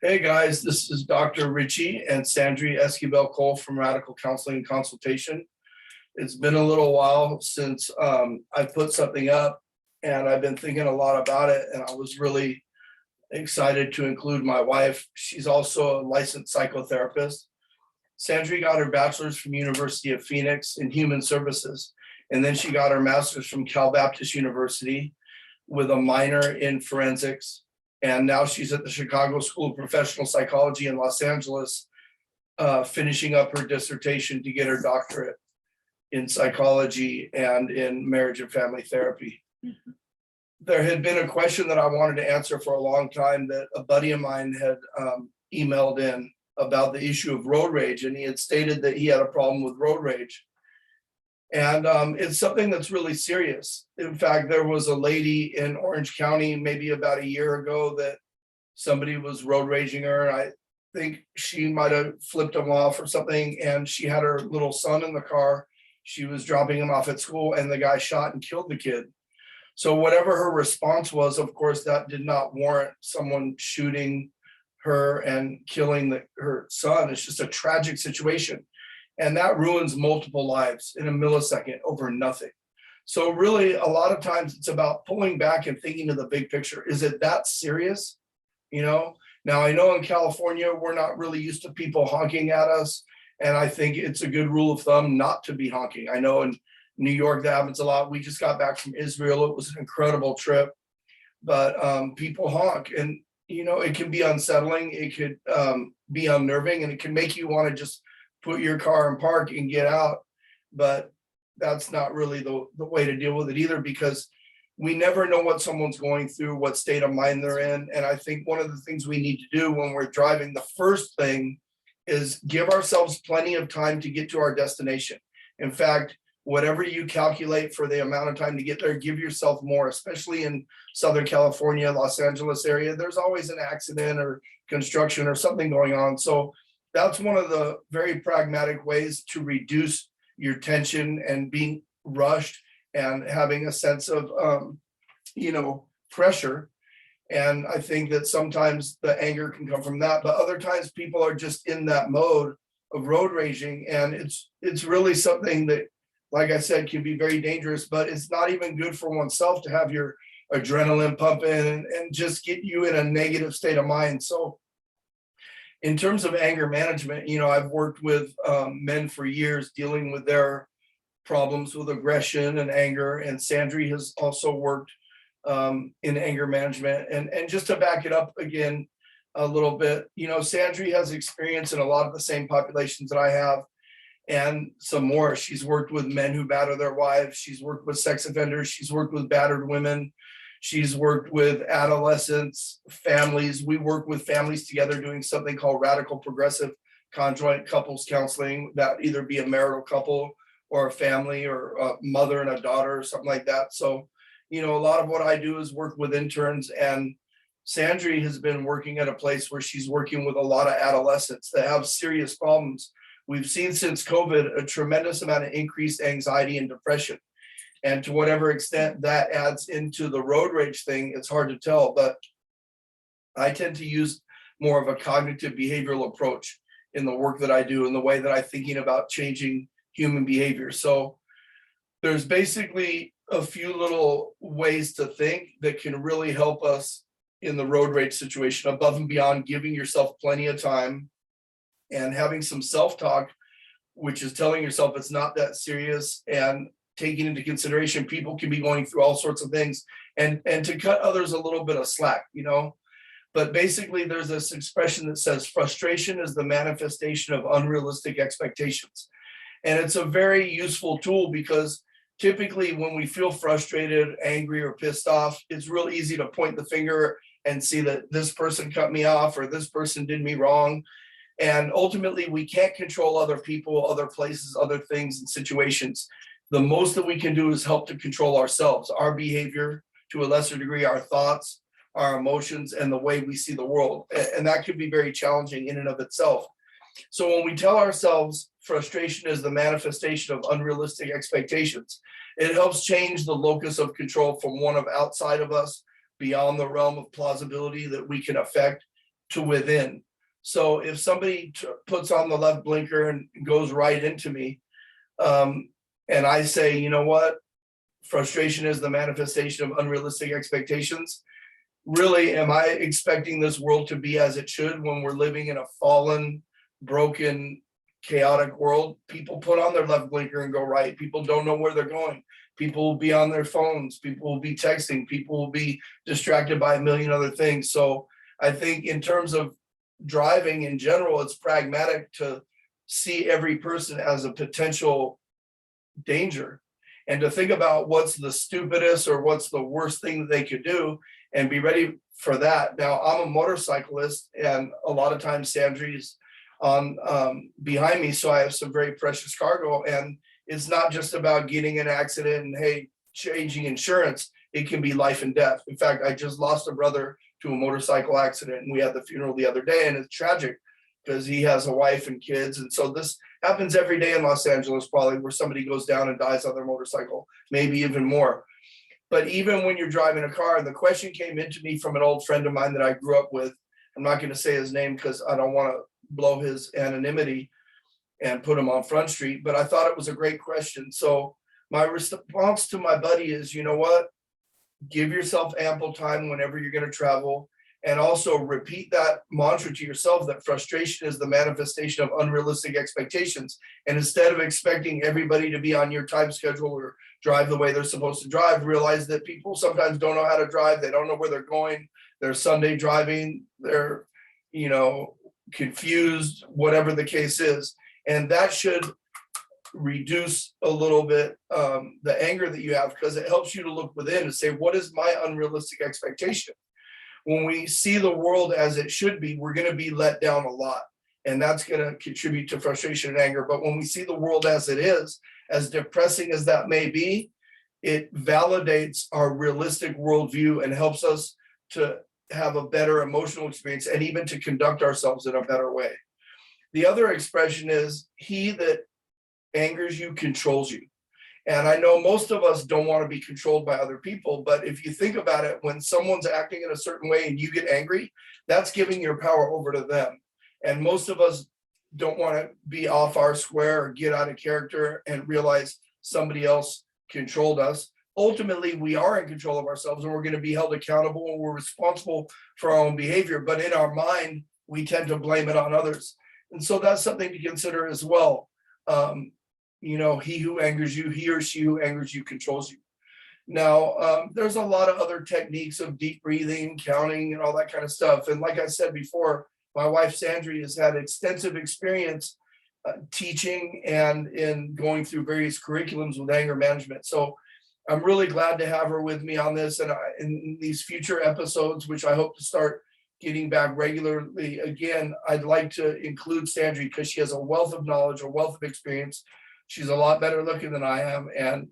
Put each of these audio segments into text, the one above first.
Hey guys, this is Dr. Richie and Sandry Esquivel-Cole from Radical Counseling and Consultation. It's been a little while since I put something up, and I've been thinking a lot about it, and I was really excited to include my wife. She's also a licensed psychotherapist. Sandry got her bachelor's from University of Phoenix in human services, and then she got her master's from Cal Baptist University with a minor in forensics. And now she's at the Chicago School of Professional Psychology in Los Angeles, finishing up her dissertation to get her doctorate in psychology and in marriage and family therapy. Mm-hmm. There had been a question that I wanted to answer for a long time that a buddy of mine had emailed in about the issue of road rage, and he had stated that he had a problem with road rage. And it's something that's really serious. In fact, there was a lady in Orange County maybe about a year ago that somebody was road raging her. And I think she might have flipped him off or something. And she had her little son in the car. She was dropping him off at school, and the guy shot and killed the kid. So whatever her response was, of course, that did not warrant someone shooting her and killing her son. It's just a tragic situation. And that ruins multiple lives in a millisecond over nothing. So really, a lot of times it's about pulling back and thinking of the big picture. Is it that serious? Now I know in California, we're not really used to people honking at us. And I think it's a good rule of thumb not to be honking. I know in New York, that happens a lot. We just got back from Israel. It was an incredible trip, but people honk, and it can be unsettling. It could be unnerving, and it can make you want to just put your car in park and get out. But that's not really the way to deal with it either, because we never know what someone's going through, what state of mind they're in. And I think one of the things we need to do when we're driving, the first thing is give ourselves plenty of time to get to our destination. In fact, whatever you calculate for the amount of time to get there, give yourself more, especially in Southern California, Los Angeles area. There's always an accident or construction or something going on. So that's one of the very pragmatic ways to reduce your tension and being rushed and having a sense of, pressure. And I think that sometimes the anger can come from that, but other times people are just in that mode of road raging. And it's really something that, like I said, can be very dangerous, but it's not even good for oneself to have your adrenaline pumping and just get you in a negative state of mind. So in terms of anger management, I've worked with men for years dealing with their problems with aggression and anger. And Sandry has also worked in anger management. And just to back it up again a little bit, Sandry has experience in a lot of the same populations that I have and some more. She's worked with men who batter their wives. She's worked with sex offenders. She's worked with battered women. She's worked with adolescents, families. We work with families together doing something called radical progressive conjoint couples counseling, that either be a marital couple or a family or a mother and a daughter or something like that. So, a lot of what I do is work with interns, and Sandry has been working at a place where she's working with a lot of adolescents that have serious problems. We've seen since COVID a tremendous amount of increased anxiety and depression. And to whatever extent that adds into the road rage thing, it's hard to tell. But I tend to use more of a cognitive behavioral approach in the work that I do and the way that I'm thinking about changing human behavior. So there's basically a few little ways to think that can really help us in the road rage situation, above and beyond giving yourself plenty of time and having some self-talk, which is telling yourself it's not that serious, and taking into consideration people can be going through all sorts of things, and to cut others a little bit of slack, But basically, there's this expression that says frustration is the manifestation of unrealistic expectations. And it's a very useful tool, because typically when we feel frustrated, angry, or pissed off, it's real easy to point the finger and see that this person cut me off or this person did me wrong. And ultimately, we can't control other people, other places, other things and situations. The most that we can do is help to control ourselves, our behavior, to a lesser degree, our thoughts, our emotions, and the way we see the world. And that can be very challenging in and of itself. So when we tell ourselves frustration is the manifestation of unrealistic expectations, it helps change the locus of control from one of outside of us, beyond the realm of plausibility that we can affect, to within. So if somebody puts on the left blinker and goes right into me, and I say, you know what, frustration is the manifestation of unrealistic expectations. Really, am I expecting this world to be as it should when we're living in a fallen, broken, chaotic world? People put on their left blinker and go right. People don't know where they're going. People will be on their phones. People will be texting. People will be distracted by a million other things. So I think in terms of driving in general, it's pragmatic to see every person as a potential danger and to think about what's the stupidest or what's the worst thing that they could do and be ready for that. Now, I'm a motorcyclist, and a lot of times Sandry's on behind me, so I have some very precious cargo, and it's not just about getting in an accident and, hey, changing insurance. It can be life and death. In fact, I just lost a brother to a motorcycle accident, and we had the funeral the other day, and it's tragic because he has a wife and kids. And so this happens every day in Los Angeles, probably, where somebody goes down and dies on their motorcycle, maybe even more. But even when you're driving a car, and the question came into me from an old friend of mine that I grew up with, I'm not going to say his name because I don't want to blow his anonymity and put him on Front Street, but I thought it was a great question. So my response to my buddy is, you know what? Give yourself ample time whenever you're going to travel. And also repeat that mantra to yourself that frustration is the manifestation of unrealistic expectations. And instead of expecting everybody to be on your time schedule or drive the way they're supposed to drive, realize that people sometimes don't know how to drive. They don't know where they're going. They're Sunday driving. They're, confused, whatever the case is. And that should reduce a little bit the anger that you have, because it helps you to look within and say, what is my unrealistic expectation? When we see the world as it should be, we're going to be let down a lot. And that's going to contribute to frustration and anger. But when we see the world as it is, as depressing as that may be, it validates our realistic worldview and helps us to have a better emotional experience and even to conduct ourselves in a better way. The other expression is, he that angers you controls you. And I know most of us don't want to be controlled by other people, but if you think about it, when someone's acting in a certain way and you get angry, that's giving your power over to them. And most of us don't want to be off our square or get out of character and realize somebody else controlled us. Ultimately, we are in control of ourselves, and we're going to be held accountable, and we're responsible for our own behavior. But in our mind, we tend to blame it on others. And so that's something to consider as well. He who angers you, he or she who angers you controls you. Now, there's a lot of other techniques of deep breathing, counting, and all that kind of stuff. And like I said before, my wife, Sandry, has had extensive experience teaching and in going through various curriculums with anger management. So I'm really glad to have her with me on this. And in these future episodes, which I hope to start getting back regularly again, I'd like to include Sandry because she has a wealth of knowledge, a wealth of experience. She's a lot better looking than I am, and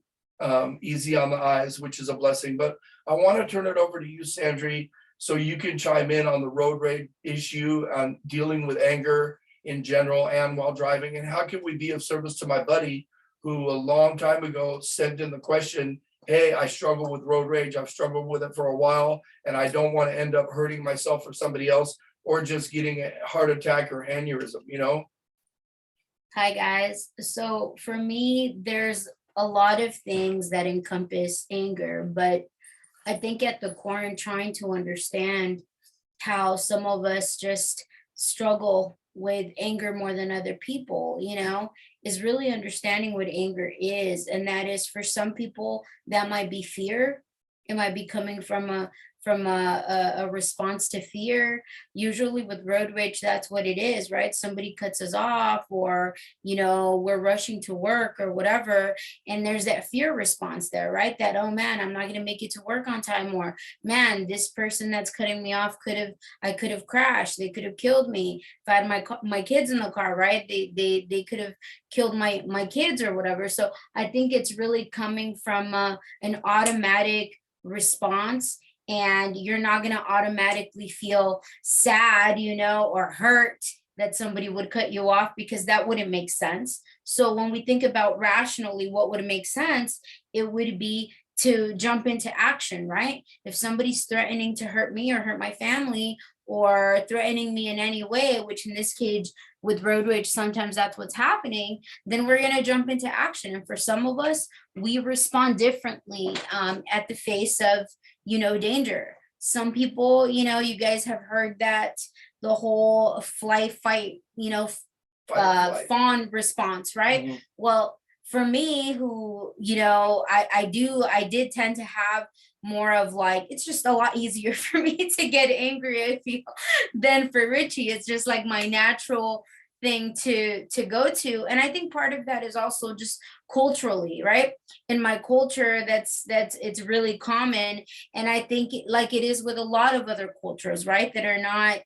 easy on the eyes, which is a blessing. But I want to turn it over to you, Sandry, so you can chime in on the road rage issue, on dealing with anger in general and while driving. And how can we be of service to my buddy who a long time ago sent in the question, hey, I struggle with road rage. I've struggled with it for a while, and I don't want to end up hurting myself or somebody else, or just getting a heart attack or aneurysm. Hi, guys. So for me, there's a lot of things that encompass anger, but I think at the core, and trying to understand how some of us just struggle with anger more than other people, is really understanding what anger is. And that is, for some people, that might be fear. It might be coming from a response to fear. Usually with road rage, that's what it is, right? Somebody cuts us off, or we're rushing to work or whatever, and there's that fear response there, right? That, oh man, I'm not going to make it to work on time, or man, this person that's cutting me off I could have crashed, they could have killed me. If I had my kids in the car, right, they could have killed my kids or whatever. So I think it's really coming from an automatic response, and you're not going to automatically feel sad, or hurt that somebody would cut you off, because that wouldn't make sense. So when we think about rationally what would make sense, it would be to jump into action, right? If somebody's threatening to hurt me or hurt my family or threatening me in any way, which in this case with road rage, sometimes that's what's happening, then we're going to jump into action. And for some of us, we respond differently at the face of, danger. Some people, you guys have heard that the whole flight, fight, Fight. fawn response, right? Mhm. Well, for me, who, I did tend to have more of like, it's just a lot easier for me to get angry, I feel, than for Richie. It's just like my natural thing to go to. And I think part of that is also just culturally, right? In my culture, that's it's really common. And I think like it is with a lot of other cultures, right? That are not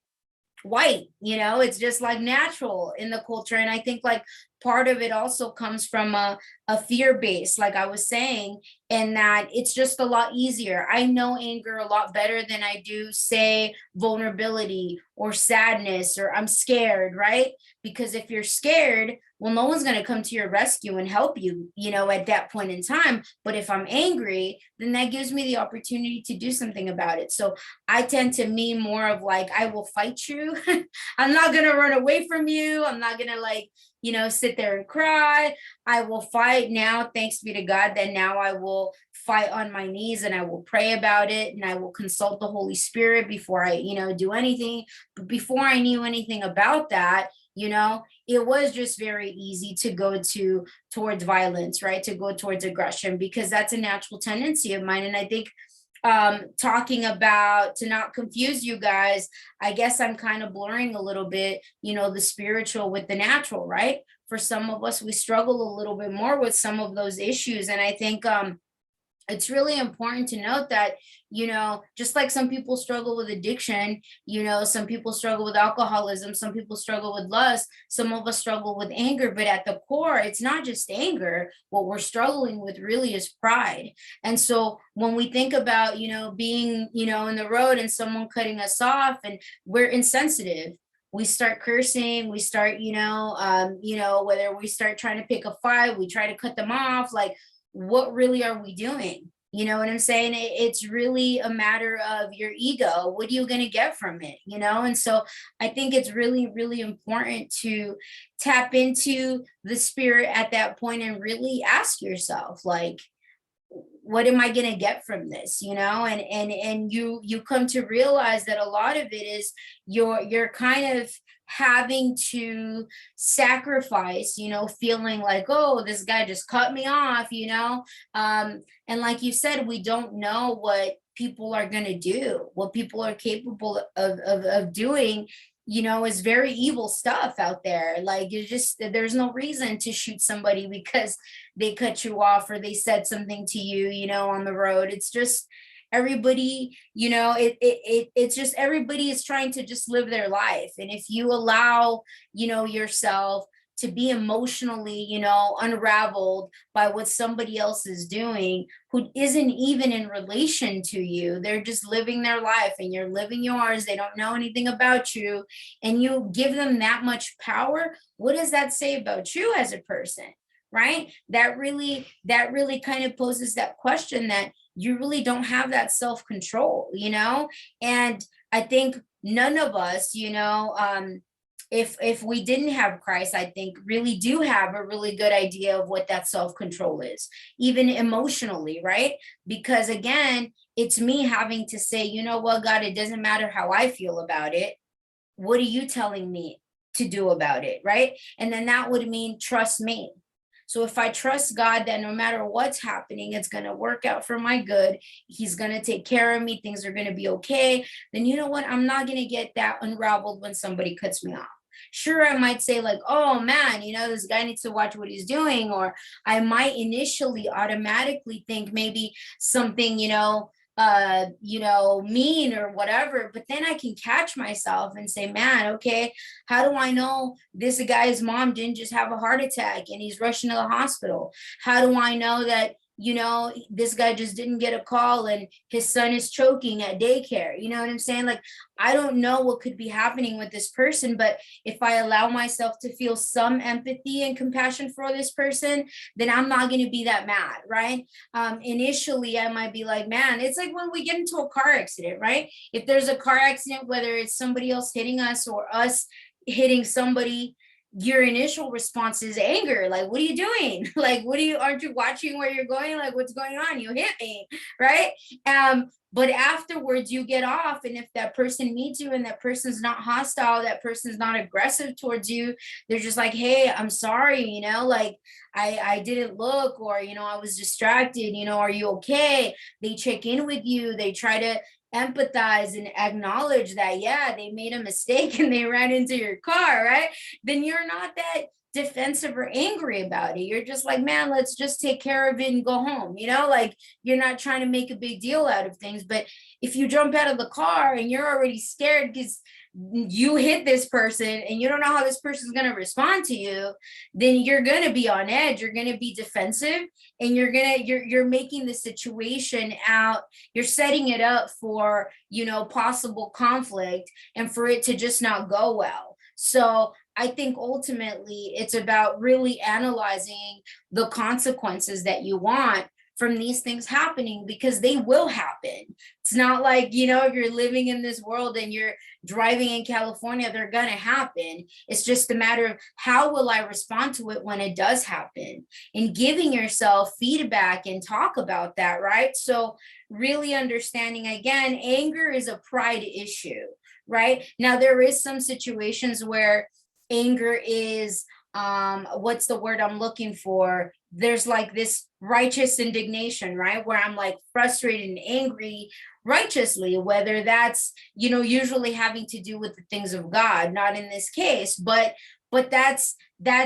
white, it's just like natural in the culture. And I think like part of it also comes from a fear base, like I was saying, and that it's just a lot easier. I know anger a lot better than I do, say, vulnerability or sadness or I'm scared, right? Because if you're scared, well, no one's going to come to your rescue and help you, at that point in time. But if I'm angry, then that gives me the opportunity to do something about it. So I tend to mean more of like, I will fight you. I'm not going to run away from you. I'm not going to like, sit there and cry. I will fight now. Thanks be to God that now I will fight on my knees and I will pray about it and I will consult the Holy Spirit before I, do anything. But before I knew anything about that, it was just very easy to go towards violence, right? To go towards aggression, because that's a natural tendency of mine. And I think talking about, to not confuse you guys, I guess I'm kind of blurring a little bit, the spiritual with the natural, right? For some of us, we struggle a little bit more with some of those issues. And I think it's really important to note that, just like some people struggle with addiction, some people struggle with alcoholism, some people struggle with lust, some of us struggle with anger, but at the core, it's not just anger. What we're struggling with really is pride. And so when we think about, being, in the road and someone cutting us off and we're insensitive, we start cursing, we start, whether we start trying to pick a fight, we try to cut them off, like, what really are we doing? You know what I'm saying? It's really a matter of your ego. What are you going to get from it? And so I think it's really, really important to tap into the spirit at that point and really ask yourself, like, what am I going to get from this? And you come to realize that a lot of it is you're kind of having to sacrifice, feeling like, oh, this guy just cut me off, and like you said, we don't know what people are going to do, what people are capable of doing, is very evil stuff out there. Like, it's just, there's no reason to shoot somebody because they cut you off or they said something to you, on the road. It's just everybody, it's just everybody is trying to just live their life. And if you allow, yourself to be emotionally, unraveled by what somebody else is doing who isn't even in relation to you, they're just living their life and you're living yours, they don't know anything about you, and you give them that much power, what does that say about you as a person? Right? That really kind of poses that question that you really don't have that self-control, and I think none of us, if we didn't have Christ, I think really do have a really good idea of what that self-control is, even emotionally, right? Because again, it's me having to say, what, God, it doesn't matter how I feel about it. What are you telling me to do about it, right? And then that would mean trust me. So if I trust God that no matter what's happening, it's going to work out for my good, he's going to take care of me, things are going to be okay, then you know what? I'm not going to get that unraveled when somebody cuts me off. Sure, I might say like, oh man, this guy needs to watch what he's doing. Or I might initially automatically think maybe something, mean or whatever, but then I can catch myself and say, man, okay, how do I know this guy's mom didn't just have a heart attack and he's rushing to the hospital? How do I know that, this guy just didn't get a call and his son is choking at daycare. You know what I'm saying? Like, I don't know what could be happening with this person, but if I allow myself to feel some empathy and compassion for this person, then I'm not going to be that mad, right? Initially, I might be like, man, it's like when we get into a car accident, right? If there's a car accident, whether it's somebody else hitting us or us hitting somebody, your initial response is anger. Like, what are you doing? Like, aren't you watching where you're going? Like, what's going on? You hit me, right? But afterwards you get off, and if that person meets you and that person's not hostile, that person's not aggressive towards you, they're just like, hey, I'm sorry, like I didn't look, or I was distracted, are you okay? They check in with you, they try to empathize and acknowledge that, yeah, they made a mistake and they ran into your car, right? Then you're not that defensive or angry about it. You're just like, man, let's just take care of it and go home. Like, you're not trying to make a big deal out of things. But if you jump out of the car and you're already scared because you hit this person and you don't know how this person's going to respond to you, then you're going to be on edge, you're going to be defensive, and you're making the situation out, you're setting it up for possible conflict and for it to just not go well. So I think ultimately it's about really analyzing the consequences that you want from these things happening, because they will happen. It's not like, if you're living in this world and you're driving in California, they're going to happen. It's just a matter of how will I respond to it when it does happen, and giving yourself feedback and talk about that, right? So really understanding, again, anger is a pride issue, right? Now, there is some situations where anger is, what's the word I'm looking for? There's like this righteous indignation, right? Where I'm like frustrated and angry righteously, whether that's, usually having to do with the things of God, not in this case, but that's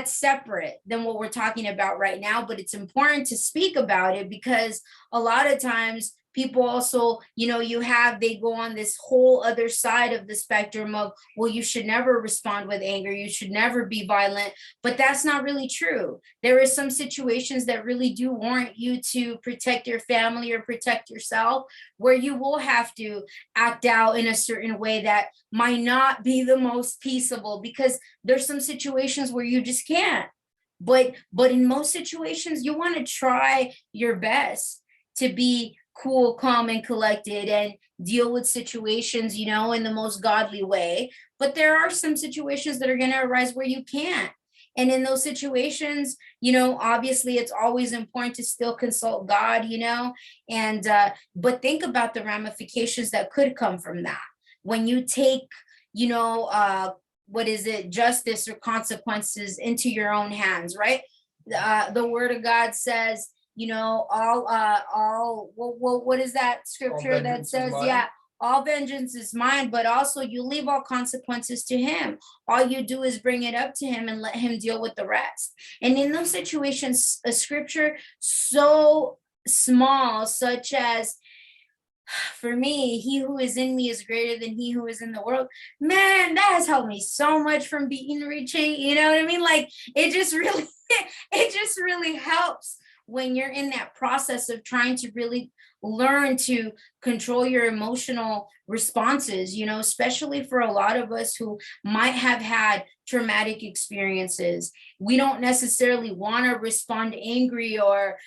separate than what we're talking about right now. But it's important to speak about it, because a lot of times people also, they go on this whole other side of the spectrum of, well, you should never respond with anger, you should never be violent. But that's not really true. There are some situations that really do warrant you to protect your family or protect yourself, where you will have to act out in a certain way that might not be the most peaceable, because there's some situations where you just can't. But in most situations, you want to try your best to be cool, calm, and collected, and deal with situations, in the most godly way. But there are some situations that are going to arise where you can't. And in those situations, obviously it's always important to still consult God, and but think about the ramifications that could come from that. When you take, justice or consequences into your own hands, right? The word of God says, what is that scripture that says, yeah, all vengeance is mine, but also you leave all consequences to him. All you do is bring it up to him and let him deal with the rest. And in those situations, a scripture so small, such as, for me, he who is in me is greater than he who is in the world. Man, that has helped me so much from being Richie. You know what I mean? Like, it just really helps when you're in that process of trying to really learn to control your emotional responses, especially for a lot of us who might have had traumatic experiences. We don't necessarily want to respond angry or,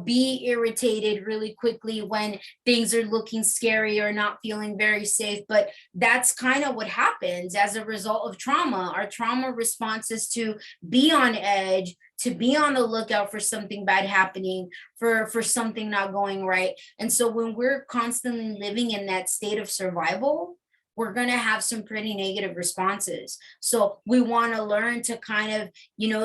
be irritated really quickly when things are looking scary or not feeling very safe. But that's kind of what happens as a result of trauma. Our trauma response is to be on edge, to be on the lookout for something bad happening, for something not going right. And so when we're constantly living in that state of survival, we're going to have some pretty negative responses. So we want to learn to kind of,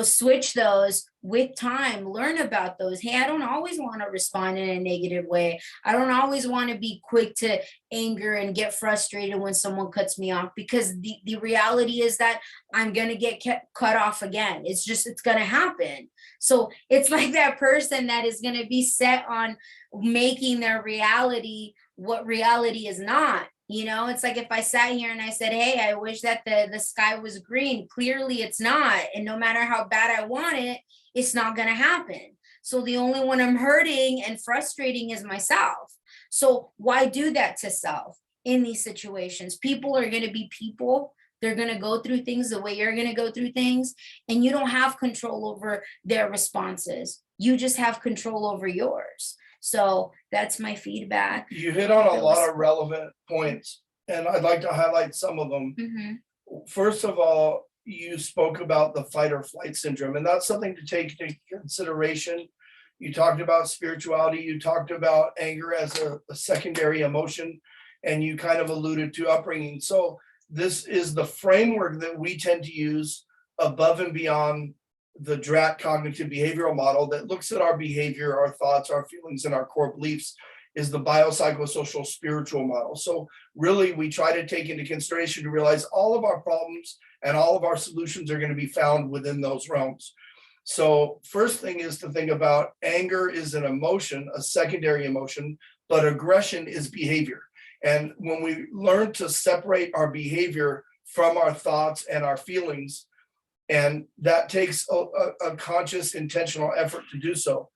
switch those with time, learn about those. Hey, I don't always want to respond in a negative way. I don't always want to be quick to anger and get frustrated when someone cuts me off, because the reality is that I'm going to get cut off again. It's going to happen. So it's like that person that is going to be set on making their reality what reality is not. It's like if I sat here and I said, hey, I wish that the sky was green. Clearly it's not. And no matter how bad I want it, it's not going to happen. So the only one I'm hurting and frustrating is myself. So why do that to self in these situations? People are going to be people. They're going to go through things the way you're going to go through things. And you don't have control over their responses. You just have control over yours. So that's my feedback. You hit on a lot of relevant points, and I'd like to highlight some of them. Mhm. First of all, you spoke about the fight or flight syndrome, and that's something to take into consideration. You talked about spirituality, you talked about anger as a secondary emotion, and you kind of alluded to upbringing. So this is the framework that we tend to use above and beyond the DRAT cognitive behavioral model that looks at our behavior, our thoughts, our feelings, and our core beliefs, is the biopsychosocial spiritual model. So really, we try to take into consideration to realize all of our problems and all of our solutions are going to be found within those realms. So first thing is to think about anger is an emotion, a secondary emotion, but aggression is behavior. And when we learn to separate our behavior from our thoughts and our feelings, and that takes a conscious, intentional effort to do so,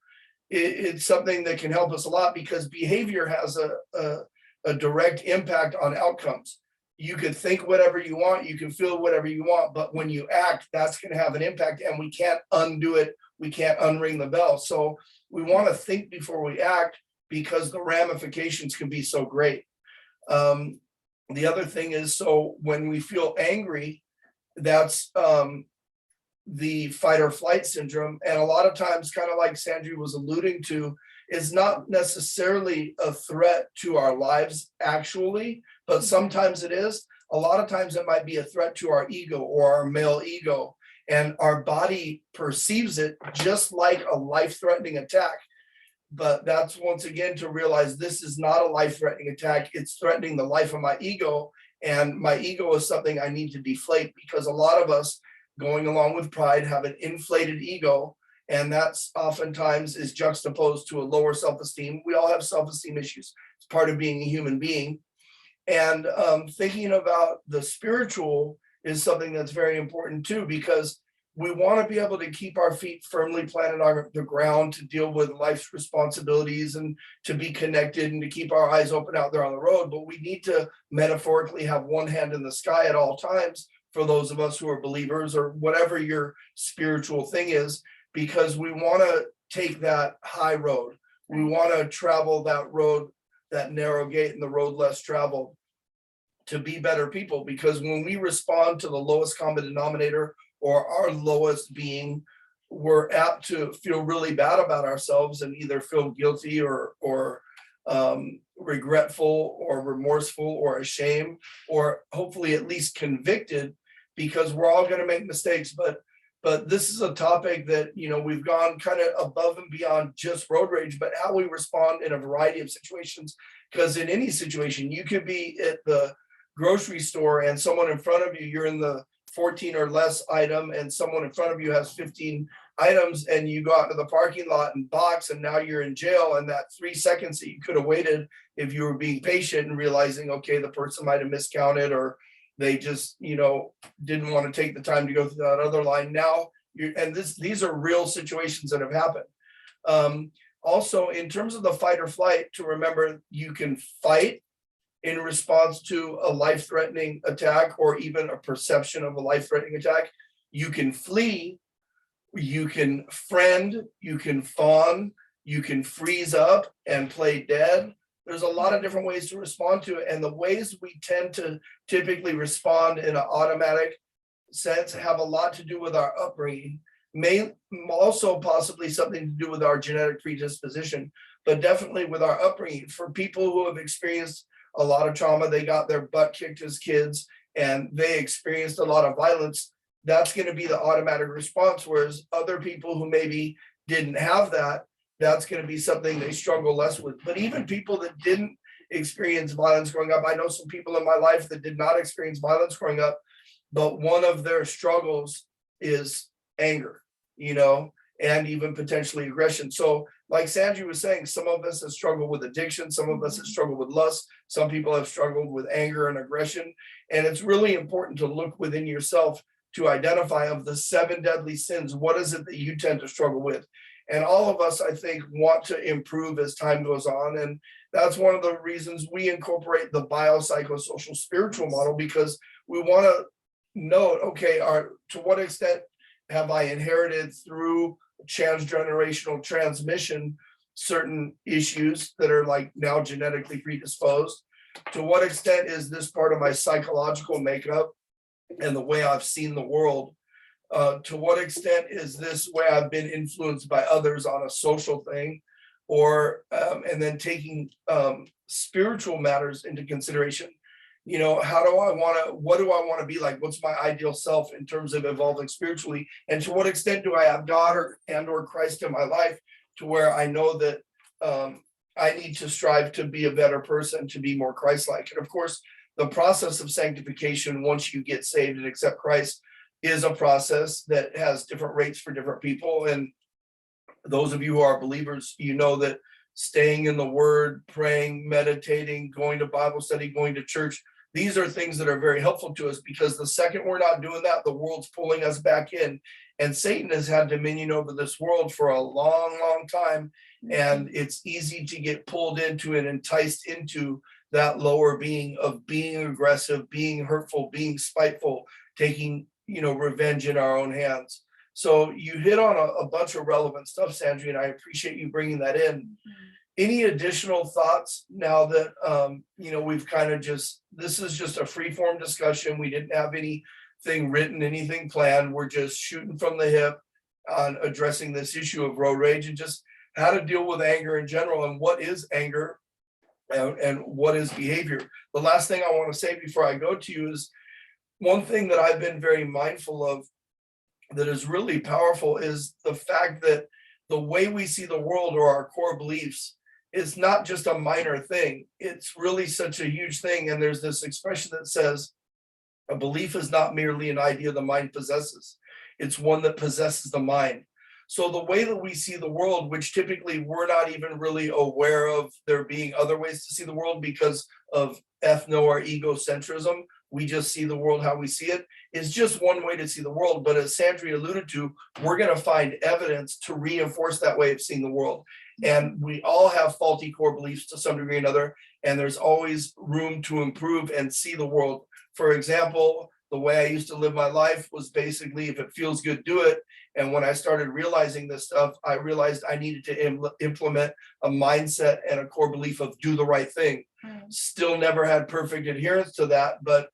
it's something that can help us a lot, because behavior has a direct impact on outcomes. You can think whatever you want, you can feel whatever you want, but when you act, that's going to have an impact, and we can't undo it. We can't unring the bell. So we want to think before we act, because the ramifications can be so great. The other thing is, so when we feel angry, that's the fight or flight syndrome. And a lot of times, kind of like Sandry was alluding to, is not necessarily a threat to our lives actually, but sometimes it is. A lot of times it might be a threat to our ego or our male ego, and our body perceives it just like a life-threatening attack. But that's, once again, to realize this is not a life-threatening attack. It's threatening the life of my ego, and my ego is something I need to deflate, because a lot of us, going along with pride, have an inflated ego, and that's oftentimes is juxtaposed to a lower self-esteem. We all have self-esteem issues. It's part of being a human being. And thinking about the spiritual is something that's very important too, because we want to be able to keep our feet firmly planted on the ground to deal with life's responsibilities and to be connected and to keep our eyes open out there on the road. But we need to metaphorically have one hand in the sky at all times, for those of us who are believers, or whatever your spiritual thing is, because we want to take that high road. We want to travel that road, that narrow gate and the road less traveled, to be better people. Because when we respond to the lowest common denominator or our lowest being, we're apt to feel really bad about ourselves and either feel guilty or regretful or remorseful or ashamed, or hopefully at least convicted, because we're all going to make mistakes. But this is a topic that, we've gone kind of above and beyond just road rage, but how we respond in a variety of situations. Because in any situation, you could be at the grocery store and someone in front of you, you're in the 14 or less item, and someone in front of you has 15 items, and you go out to the parking lot and box, and now you're in jail. And that 3 seconds that you could have waited if you were being patient and realizing, okay, the person might have miscounted, or they just, didn't want to take the time to go through that other line. Now these are real situations that have happened. Also, in terms of the fight or flight, to remember, you can fight in response to a life-threatening attack, or even a perception of a life-threatening attack. You can flee, you can friend, you can fawn, you can freeze up and play dead. There's a lot of different ways to respond to it. And the ways we tend to typically respond in an automatic sense have a lot to do with our upbringing, may also possibly something to do with our genetic predisposition, but definitely with our upbringing. For people who have experienced a lot of trauma, they got their butt kicked as kids, and they experienced a lot of violence, that's going to be the automatic response. Whereas other people who maybe didn't have that, that's going to be something they struggle less with. But even people that didn't experience violence growing up, I know some people in my life that did not experience violence growing up, but one of their struggles is anger, and even potentially aggression. So like Sandry was saying, some of us have struggled with addiction, some of us have struggled with lust, some people have struggled with anger and aggression. And it's really important to look within yourself to identify, of the 7 deadly sins, what is it that you tend to struggle with? And all of us, I think, want to improve as time goes on. And that's one of the reasons we incorporate the biopsychosocial spiritual model, because we want to note, okay, to what extent have I inherited through transgenerational transmission certain issues that are like now genetically predisposed? To what extent is this part of my psychological makeup and the way I've seen the world? To what extent is this way I've been influenced by others on a social thing? Or and then taking spiritual matters into consideration. You know, what do I want to be like? What's my ideal self in terms of evolving spiritually? And to what extent do I have God or Christ in my life, to where I know that I need to strive to be a better person, to be more Christ-like? And of course, the process of sanctification, once you get saved and accept Christ, is a process that has different rates for different people. And those of you who are believers, you know that staying in the word, praying, meditating, going to Bible study, going to church, these are things that are very helpful to us, because the second we're not doing that, the world's pulling us back in. And Satan has had dominion over this world for a long, long time. And it's easy to get pulled into and enticed into that lower being of being aggressive, being hurtful, being spiteful, taking, revenge in our own hands. So you hit on a bunch of relevant stuff, Sandry, and I appreciate you bringing that in. Any additional thoughts now that, we've kind of this is just a free form discussion. We didn't have anything written, anything planned. We're just shooting from the hip on addressing this issue of road rage and just how to deal with anger in general, and what is anger and what is behavior. The last thing I want to say before I go to you is, one thing that I've been very mindful of that is really powerful is the fact that the way we see the world, or our core beliefs, is not just a minor thing. It's really such a huge thing. And there's this expression that says, a belief is not merely an idea the mind possesses, it's one that possesses the mind. So the way that we see the world, which typically we're not even really aware of there being other ways to see the world because of ethno or egocentrism, we just see the world how we see it, is just one way to see the world. But as Sandry alluded to, we're going to find evidence to reinforce that way of seeing the world. And we all have faulty core beliefs to some degree or another, and there's always room to improve and see the world. For example, the way I used to live my life was basically, if it feels good, do it. And when I started realizing this stuff, I realized I needed to implement a mindset and a core belief of do the right thing. Still never had perfect adherence to that, but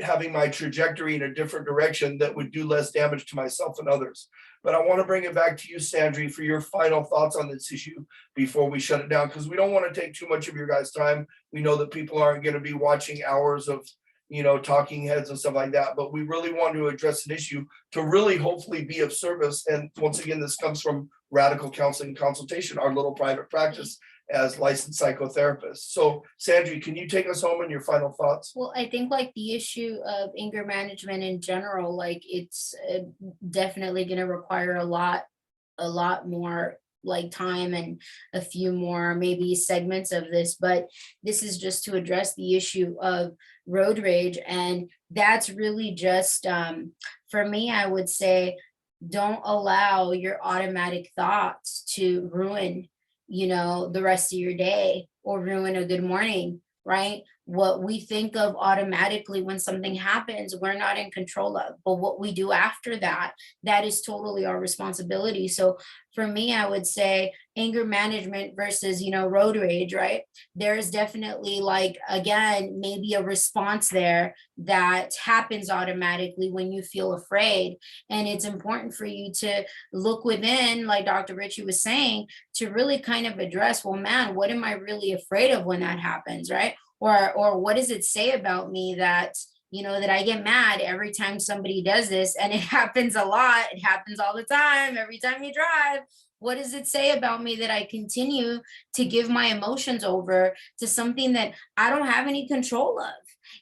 having my trajectory in a different direction that would do less damage to myself and others. But I want to bring it back to you, Sandry, for your final thoughts on this issue before we shut it down, because we don't want to take too much of your guys' time. We know that people aren't going to be watching hours of, talking heads and stuff like that, but we really want to address an issue to really hopefully be of service. And once again, this comes from Radical Counseling and Consultation, our little private practice as licensed psychotherapists. So Sandry, can you take us home in your final thoughts? Well, I think like the issue of anger management in general, like it's definitely going to require a lot more like time and a few more maybe segments of this, but this is just to address the issue of road rage. And that's really just for me, I would say, don't allow your automatic thoughts to ruin the rest of your day or ruin a good morning, right? What we think of automatically when something happens, we're not in control of, but what we do after that, that is totally our responsibility. So for me, I would say anger management versus, road rage, right? There's definitely like, again, maybe a response there that happens automatically when you feel afraid. And it's important for you to look within, like Dr. Richie was saying, to really kind of address, well, man, what am I really afraid of when that happens, right? Or what does it say about me that, that I get mad every time somebody does this? And it happens a lot. It happens all the time. Every time you drive, what does it say about me that I continue to give my emotions over to something that I don't have any control of?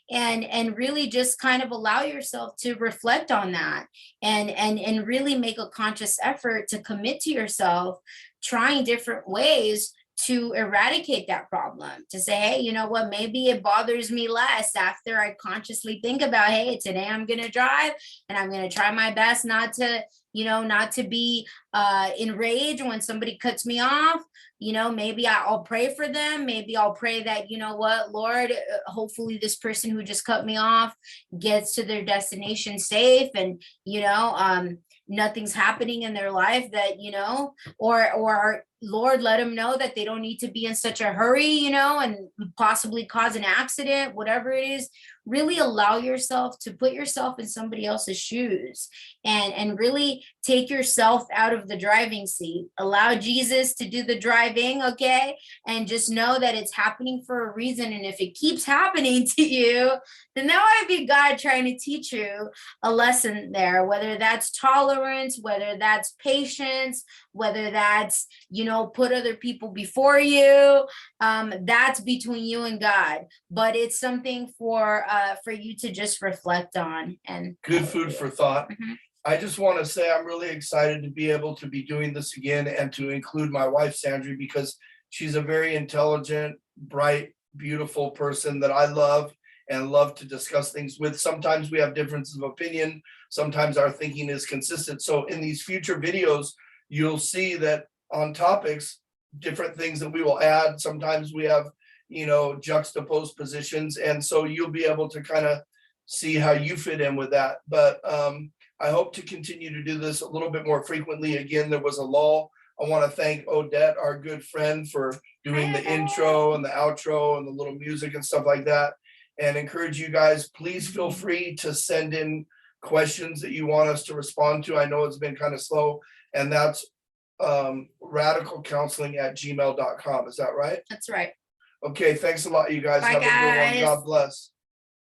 And really just kind of allow yourself to reflect on that and really make a conscious effort to commit to yourself, trying different ways to eradicate that problem, to say, hey, you know what, maybe it bothers me less after I consciously think about, hey, today I'm going to drive and I'm going to try my best not to not to be enraged when somebody cuts me off. Maybe I'll pray for them. Maybe I'll pray that, what, Lord, hopefully this person who just cut me off gets to their destination safe, and, nothing's happening in their life that, or Lord, let them know that they don't need to be in such a hurry, and possibly cause an accident, whatever it is. Really allow yourself to put yourself in somebody else's shoes, and really take yourself out of the driving seat. Allow Jesus to do the driving, okay? And just know that it's happening for a reason. And if it keeps happening to you, then that might be God trying to teach you a lesson there, whether that's tolerance, whether that's patience, whether that's, put other people before you. That's between you and God, but it's something for you to just reflect on. And Good food for thought. Mhm. I just want to say I'm really excited to be able to be doing this again and to include my wife, Sandry, because she's a very intelligent, bright, beautiful person that I love and love to discuss things with. Sometimes we have differences of opinion. Sometimes our thinking is consistent. So in these future videos, you'll see that on topics, different things that we will add. Sometimes we have, juxtaposed positions. And so you'll be able to kind of see how you fit in with that. But I hope to continue to do this a little bit more frequently. Again, there was a lull. I want to thank Odette, our good friend, for doing the intro and the outro and the little music and stuff like that. And encourage you guys, please feel free to send in questions that you want us to respond to. I know it's been kind of slow, and that's radicalcounseling@gmail.com. Is that right? That's right. Okay, thanks a lot, you guys. Bye, Have a good one. guys. God bless.